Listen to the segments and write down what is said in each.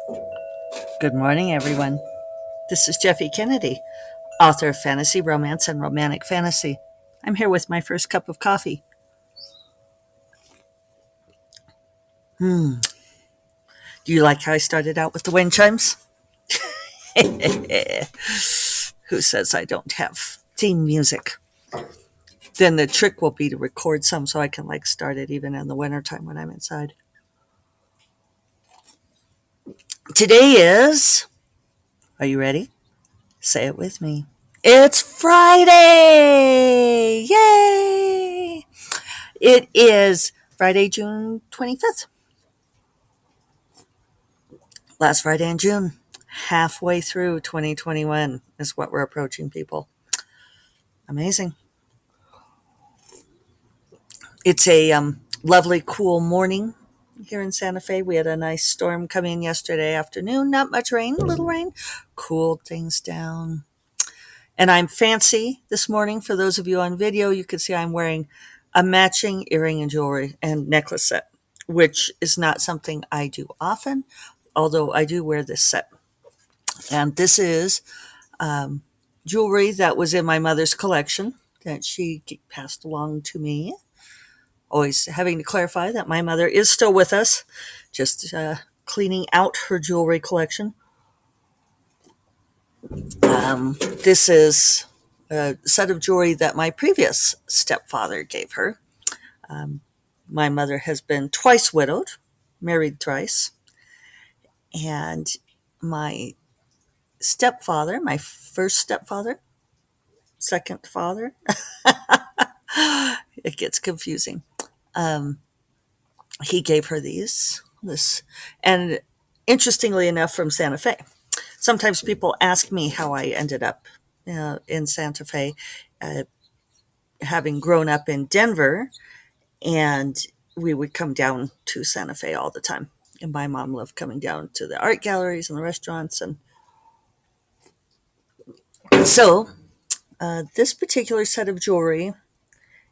Good morning, everyone. This is Jeffe Kennedy, author of fantasy, romance, and romantic fantasy. I'm here with my first cup of coffee. Do you like how I started out with the wind chimes? Who says I don't have theme music? Then the trick will be to record some so I can start it even in the wintertime when I'm inside. Today is, are you ready? Say it with me. It's Friday! Yay! It is Friday, June 25th. Last Friday in June. Halfway through 2021 is what we're approaching, people. Amazing. It's a lovely, cool morning here in Santa Fe. We had a nice storm come in yesterday afternoon. Not much rain, a little rain. Cooled things down. And I'm fancy this morning. For those of you on video, you can see I'm wearing a matching earring and jewelry and necklace set, which is not something I do often, although I do wear this set. And this is jewelry that was in my mother's collection that she passed along to me. Always having to clarify that my mother is still with us, just cleaning out her jewelry collection. This is a set of jewelry that my previous stepfather gave her. My mother has been twice widowed, married thrice, and my stepfather, my first stepfather, second father, it gets confusing. Um, he gave her this, and interestingly enough, from Santa Fe. Sometimes people ask me how I ended up in Santa Fe, uh, having grown up in Denver, and we would come down to Santa Fe all the time. And my mom loved coming down to the art galleries and the restaurants, and so this particular set of jewelry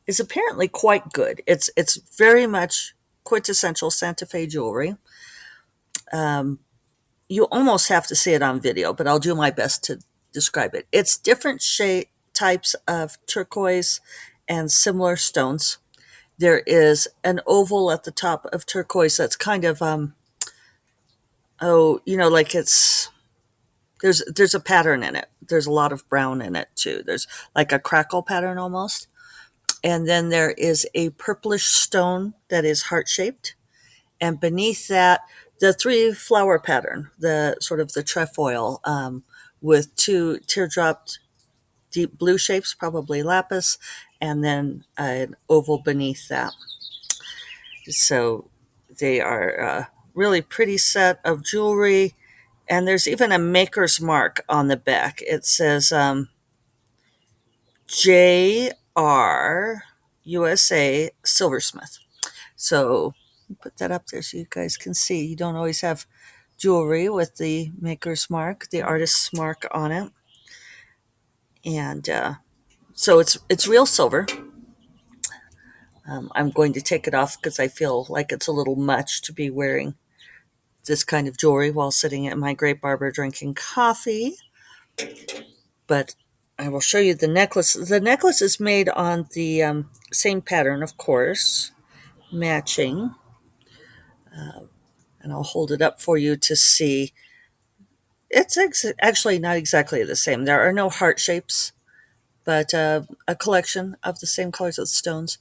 is apparently quite good. It's very much quintessential Santa Fe jewelry. Um, you almost have to see it on video, but I'll do my best to describe it. It's different shape types of turquoise and similar stones. There is an oval at the top of turquoise that's kind of like it's there's a pattern in it. There's a lot of brown in it too. There's like a crackle pattern almost. And then there is a purplish stone that is heart shaped, and beneath that the three flower pattern, the sort of the trefoil, with two teardropped deep blue shapes, probably lapis, and then an oval beneath that. So they are a really pretty set of jewelry, and there's even a maker's mark on the back. It says JR USA Silversmith. So put that up there so you guys can see. You don't always have jewelry with the maker's mark, the artist's mark on it, and so it's real silver. I'm going to take it off because I feel like it's a little much to be wearing this kind of jewelry while sitting at my great barber drinking coffee. But I will show you the necklace. The necklace is made on the same pattern, of course, matching. And I'll hold it up for you to see. It's actually not exactly the same. There are no heart shapes, but a collection of the same colors of stones.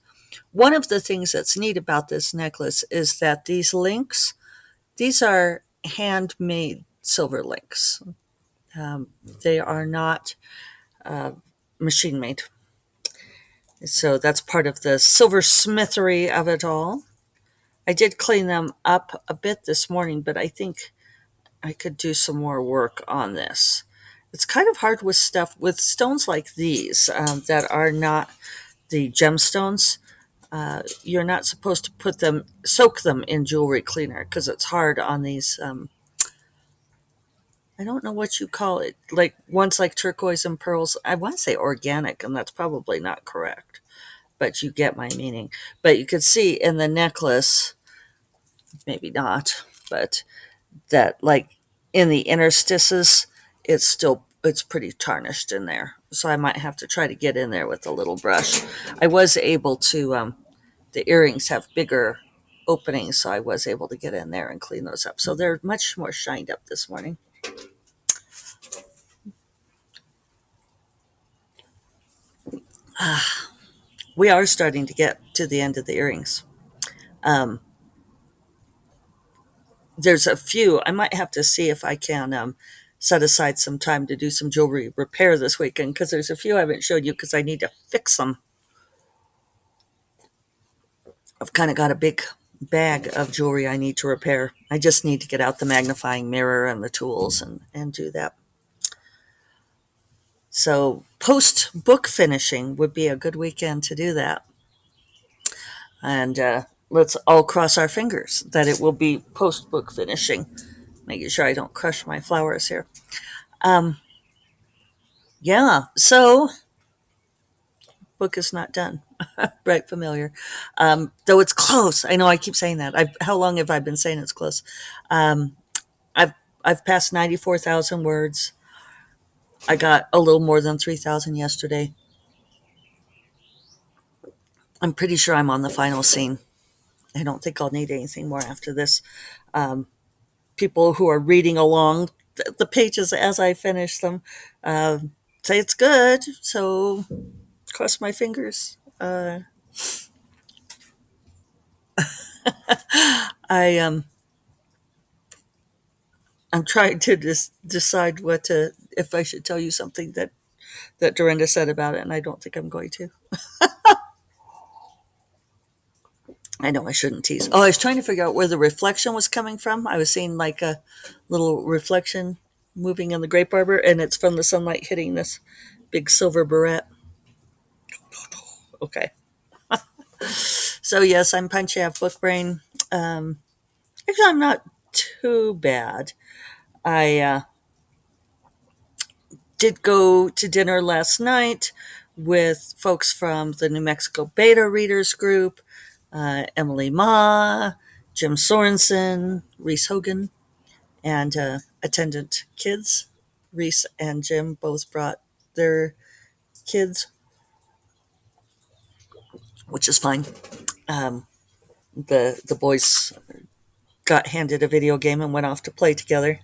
One of the things that's neat about this necklace is that these are handmade silver links. They are not machine made. So that's part of the silversmithery of it all. I did clean them up a bit this morning, but I think I could do some more work on this. It's kind of hard with stones like these that are not the gemstones. You're not supposed to soak them in jewelry cleaner because it's hard on these. I don't know what you call it. Like ones like turquoise and pearls. I want to say organic, and that's probably not correct, but you get my meaning. But you could see in the necklace, maybe not, but that like in the interstices, it's pretty tarnished in there. So I might have to try to get in there with a little brush. I was able to. The earrings have bigger openings, so I was able to get in there and clean those up. So they're much more shined up this morning. We are starting to get to the end of the earrings. Um, there's a few. I might have to see if I can set aside some time to do some jewelry repair this weekend because there's a few I haven't showed you because I need to fix them. I've kind of got a big bag of jewelry I need to repair. I just need to get out the magnifying mirror and the tools and do that. So, post book finishing would be a good weekend to do that. And let's all cross our fingers that it will be post book finishing. Making sure I don't crush my flowers here. Um, yeah, so book is not done. Right, familiar. Though it's close. I know I keep saying that. How long have I been saying it's close? Um, I've I've passed 94,000 words. I got a little more than 3,000 yesterday. I'm pretty sure I'm on the final scene. I don't think I'll need anything more after this. Um, People who are reading along the pages as I finish them say it's good. So cross my fingers. I I'm trying to decide what to if I should tell you something that Dorinda said about it, and I don't think I'm going to. I know I shouldn't tease. Oh, I was trying to figure out where the reflection was coming from. I was seeing like a little reflection moving in the grape arbor, and it's from the sunlight hitting this big silver barrette. Okay. So, yes, I'm punchy. I have book brain. Um, Actually, I'm not too bad. I did go to dinner last night with folks from the New Mexico Beta Readers Group, Emily Ma, Jim Sorensen, Reese Hogan, and attendant kids. Reese and Jim both brought their kids, which is fine. Um, the boys got handed a video game and went off to play together.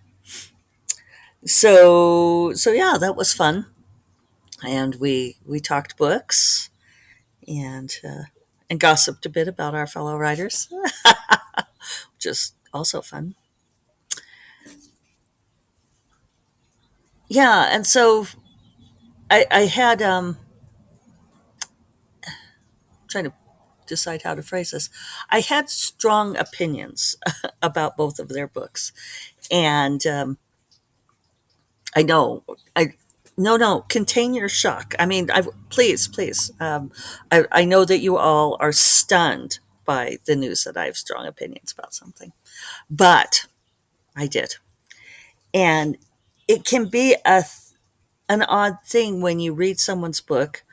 So yeah, that was fun, and we talked books and gossiped a bit about our fellow writers, which is also fun. Yeah, and so I had trying to decide how to phrase this. I had strong opinions about both of their books, and I know I. No, contain your shock. I mean, please. I know that you all are stunned by the news that I have strong opinions about something, but I did. And it can be an odd thing when you read someone's book.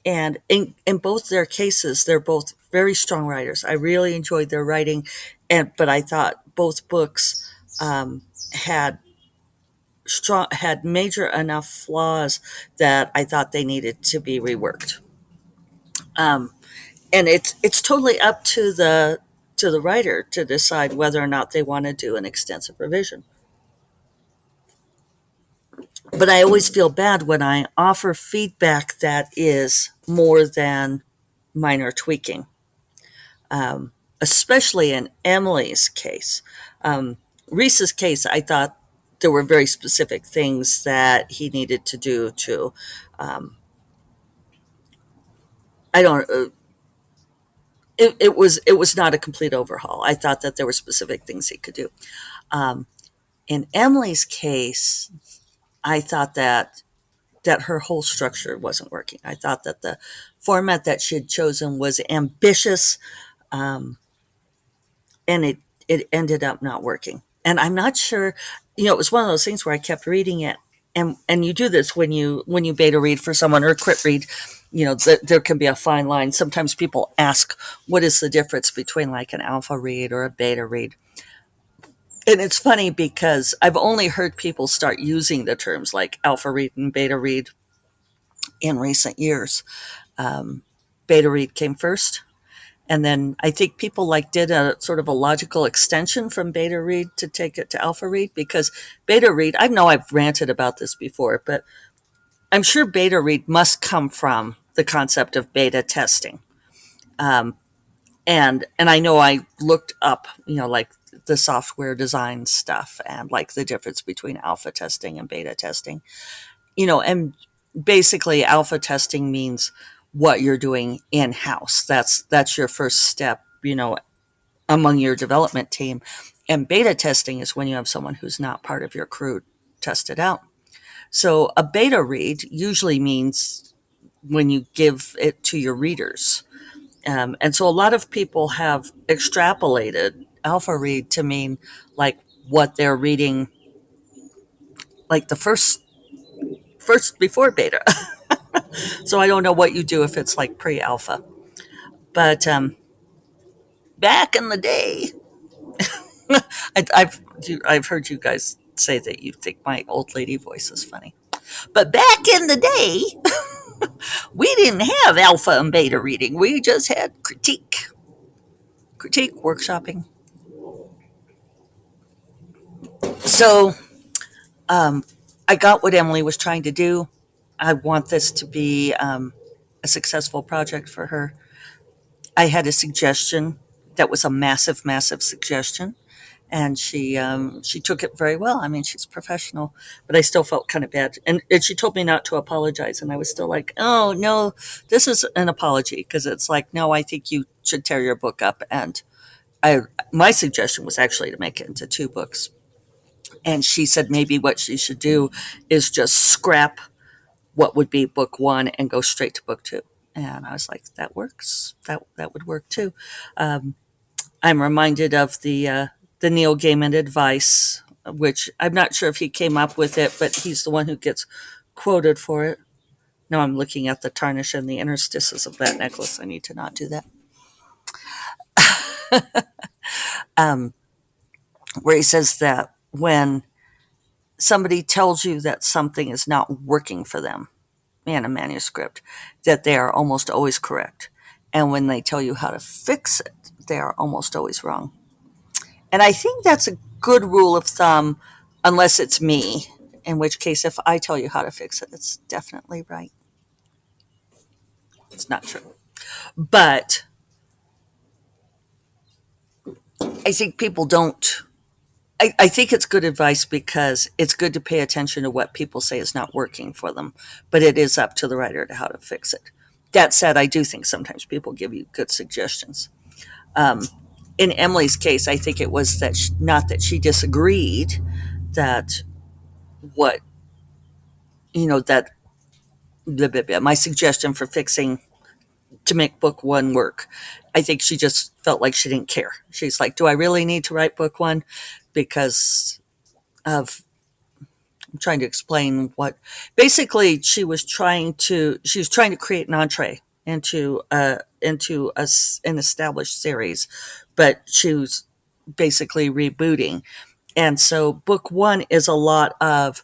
And in both their cases, they're both very strong writers. I really enjoyed their writing, but I thought both books had had major enough flaws that I thought they needed to be reworked. Um, and it's totally up to the writer to decide whether or not they want to do an extensive revision. But I always feel bad when I offer feedback that is more than minor tweaking, especially in Emily's case. Um, Reese's case, I thought there were very specific things that he needed to do to. I don't. It was not a complete overhaul. I thought that there were specific things he could do. Um, in Emily's case, I thought that her whole structure wasn't working. I thought that the format that she had chosen was ambitious, um, and it ended up not working. And I'm not sure, it was one of those things where I kept reading it, and you do this when you beta read for someone or crit read. There can be a fine line. Sometimes people ask, what is the difference between like an alpha read or a beta read? And it's funny because I've only heard people start using the terms like alpha read and beta read in recent years. Um, Beta read came first, and then I think people like did a sort of a logical extension from beta read to take it to alpha read, because beta read, I know I've ranted about this before, but I'm sure beta read must come from the concept of beta testing. Um, and I know I looked up, like the software design stuff and like the difference between alpha testing and beta testing. And basically alpha testing means what you're doing in house. That's your first step, among your development team. And beta testing is when you have someone who's not part of your crew test it out. So a beta read usually means when you give it to your readers. And so a lot of people have extrapolated alpha read to mean like what they're reading, like the first before beta. So I don't know what you do if it's like pre-alpha. But back in the day, I've heard you guys say that you think my old lady voice is funny. But back in the day, we didn't have alpha and beta reading. We just had critique workshopping. So um, I got what Emily was trying to do. I want this to be a successful project for her. I had a suggestion that was a massive, massive suggestion, and she took it very well. I mean, she's professional, but I still felt kind of bad. And she told me not to apologize, and I was still like, oh no, this is an apology, because it's like, no, I think you should tear your book up. And I my suggestion was actually to make it into two books, and she said maybe what she should do is just scrap what would be book one and go straight to book two. And I was like, that works. That would work too. Um, I'm reminded of the Neil Gaiman advice, which I'm not sure if he came up with it, but he's the one who gets quoted for it. Now I'm looking at the tarnish and the interstices of that necklace. I need to not do that. Um, where he says that when somebody tells you that something is not working for them in a manuscript, that they are almost always correct. And when they tell you how to fix it, they are almost always wrong. And I think that's a good rule of thumb, unless it's me, in which case, if I tell you how to fix it, it's definitely right. It's not true. But I think people don't. I think it's good advice because it's good to pay attention to what people say is not working for them, but it is up to the writer to how to fix it. That said, I do think sometimes people give you good suggestions. Um, in Emily's case, I think it was that not that she disagreed, that what that blah, blah, blah, my suggestion for fixing to make book one work. I think she just felt like she didn't care. She's like, do I really need to write book one? Because of I'm trying to explain what basically she was trying to create an entree into an established series, but she was basically rebooting. And so book one is a lot of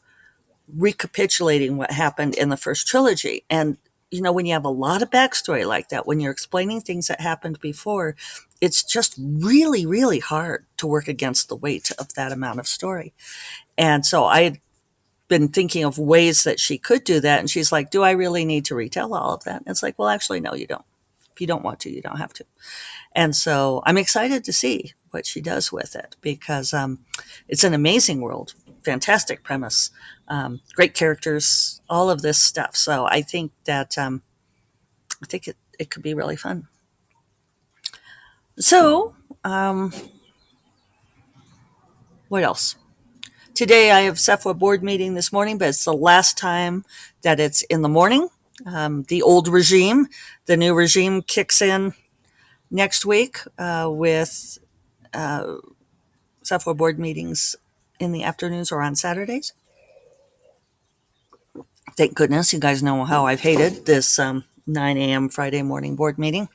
recapitulating what happened in the first trilogy. And, when you have a lot of backstory like that, when you're explaining things that happened before, it's just really, really hard to work against the weight of that amount of story. And so I had been thinking of ways that she could do that. And she's like, do I really need to retell all of that? And it's like, well, actually, no, you don't. If you don't want to, you don't have to. And so I'm excited to see what she does with it, because it's an amazing world, fantastic premise, great characters, all of this stuff. So I think that I think it could be really fun. So what else? Today I have Sephora board meeting this morning, but it's the last time that it's in the morning. The old regime, the new regime kicks in next week with Sephora board meetings in the afternoons or on Saturdays. Thank goodness. You guys know how I've hated this 9 a.m. Friday morning board meeting.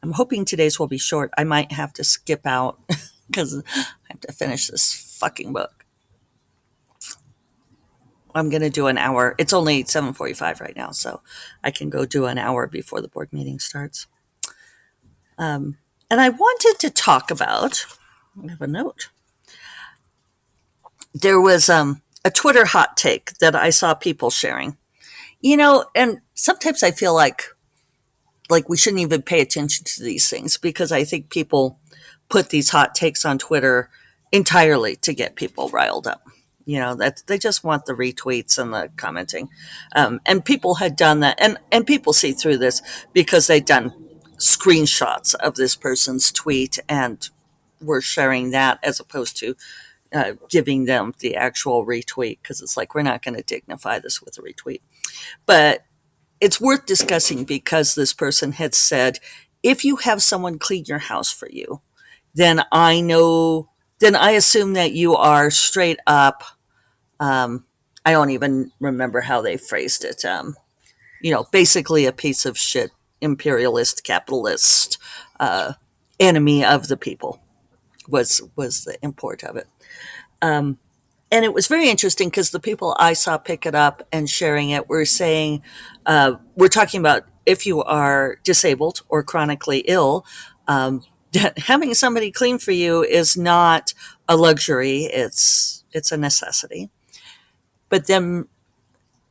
I'm hoping today's will be short. I might have to skip out because I have to finish this fucking book. I'm going to do an hour. It's only 7:45 right now, so I can go do an hour before the board meeting starts. And I wanted to talk about, I have a note. There was a Twitter hot take that I saw people sharing. And sometimes I feel like we shouldn't even pay attention to these things because I think people put these hot takes on Twitter entirely to get people riled up. That they just want the retweets and the commenting, and people had done that, and people see through this because they've done screenshots of this person's tweet and were sharing that as opposed to giving them the actual retweet because it's like we're not going to dignify this with a retweet. But it's worth discussing because this person had said, if you have someone clean your house for you, then I assume that you are straight up. I don't even remember how they phrased it. Basically a piece of shit, imperialist, capitalist, uh, enemy of the people was the import of it. And it was very interesting because the people I saw pick it up and sharing it were saying, we're talking about if you are disabled or chronically ill, that having somebody clean for you is not a luxury; it's a necessity. But then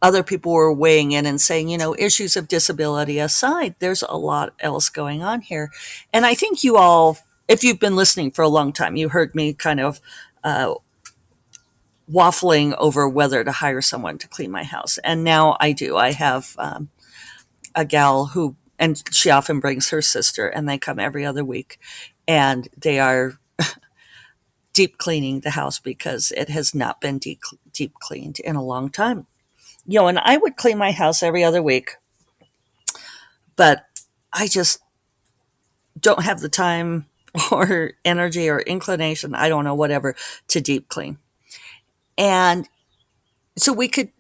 other people were weighing in and saying, issues of disability aside, there's a lot else going on here. And I think you all, if you've been listening for a long time, you heard me kind of waffling over whether to hire someone to clean my house. And now I do. I have a gal who, and she often brings her sister, and they come every other week. And they are deep cleaning the house because it has not been deep cleaned in a long time. And I would clean my house every other week, but I just don't have the time or energy or inclination, I don't know, whatever, to deep clean. And so we could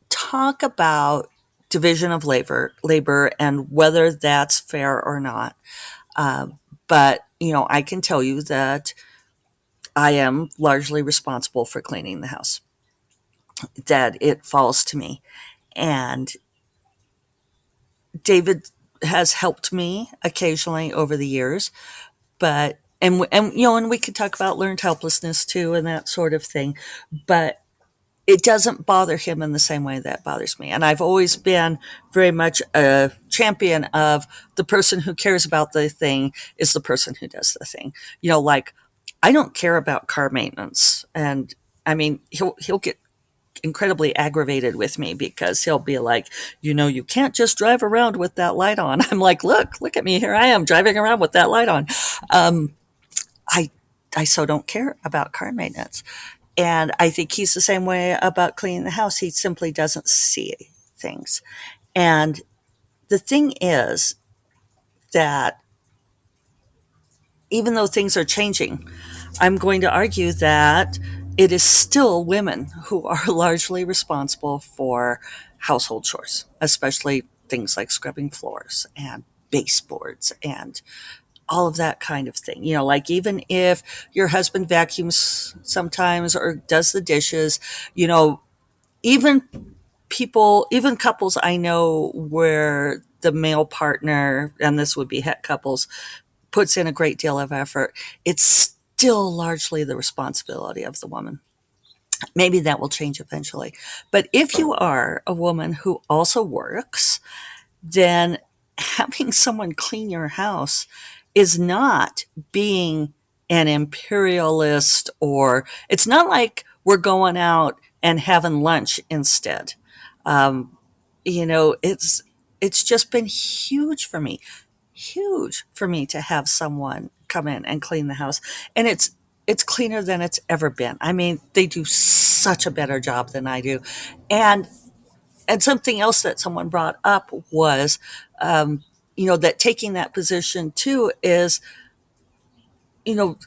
talk about division of labor and whether that's fair or not. But I can tell you that I am largely responsible for cleaning the house. That it falls to me, and David has helped me occasionally over the years. But and we could talk about learned helplessness too and that sort of thing. But it doesn't bother him in the same way that bothers me. And I've always been very much a champion of the person who cares about the thing is the person who does the thing. Like I don't care about car maintenance. And I mean, he'll get incredibly aggravated with me because he'll be like, you can't just drive around with that light on. I'm like, look at me. Here I am driving around with that light on. Um, I, I so don't care about car maintenance. And I think he's the same way about cleaning the house. He simply doesn't see things. And the thing is that even though things are changing, I'm going to argue that it is still women who are largely responsible for household chores, especially things like scrubbing floors and baseboards and all of that kind of thing. Like even if your husband vacuums sometimes or does the dishes, you know, even even couples I know where the male partner, and this would be het couples, puts in a great deal of effort, it's still largely the responsibility of the woman. Maybe that will change eventually. But if you are a woman who also works, then having someone clean your house is not being an imperialist, or it's not like we're going out and having lunch instead. Um, it's just been huge for me to have someone come in and clean the house, and it's cleaner than it's ever been. I mean, they do such a better job than I do, and something else that someone brought up was, that taking that position too is, you know,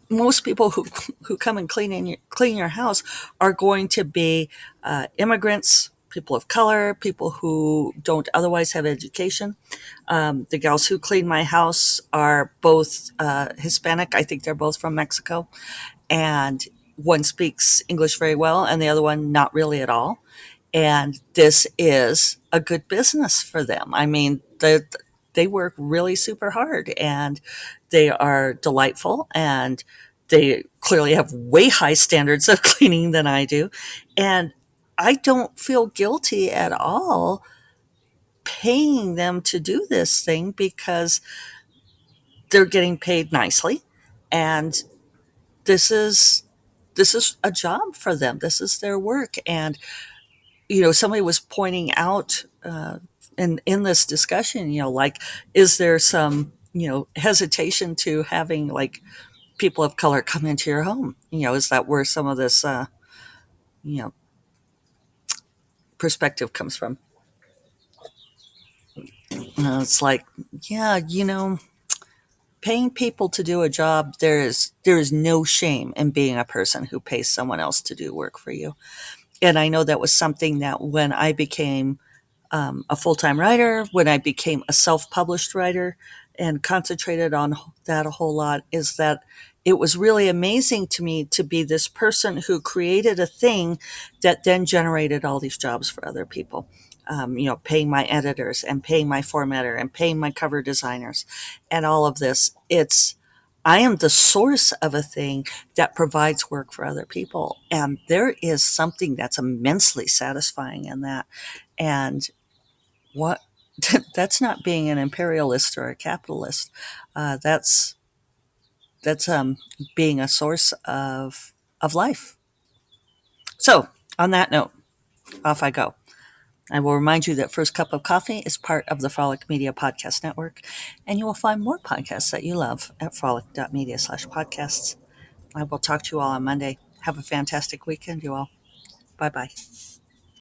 most people who come and clean your house are going to be immigrants, people of color, people who don't otherwise have education. The gals who clean my house are both Hispanic. I think they're both from Mexico. And one speaks English very well, and the other one not really at all. And this is a good business for them. I mean, they work really super hard, and they are delightful, and they clearly have way high standards of cleaning than I do. And I don't feel guilty at all paying them to do this thing because they're getting paid nicely, and this is this is a job for them. This is their work. And somebody was pointing out in this discussion, like, is there some hesitation to having like people of color come into your home? Is that where some of this you know perspective comes from? It's like, yeah, paying people to do a job, there is no shame in being a person who pays someone else to do work for you. And I know that was something that when I became a full-time writer, when I became a self-published writer and concentrated on that a whole lot, is that it was really amazing to me to be this person who created a thing that then generated all these jobs for other people. Paying my editors and paying my formatter and paying my cover designers and all of this. I am the source of a thing that provides work for other people. And there is something that's immensely satisfying in that. And what that's not being an imperialist or a capitalist. That's being a source of life. So, on that note, off I go. I will remind you that First Cup of Coffee is part of the Frolic Media Podcast Network, and you will find more podcasts that you love at frolic.media/podcasts. I will talk to you all on Monday. Have a fantastic weekend, you all. Bye bye.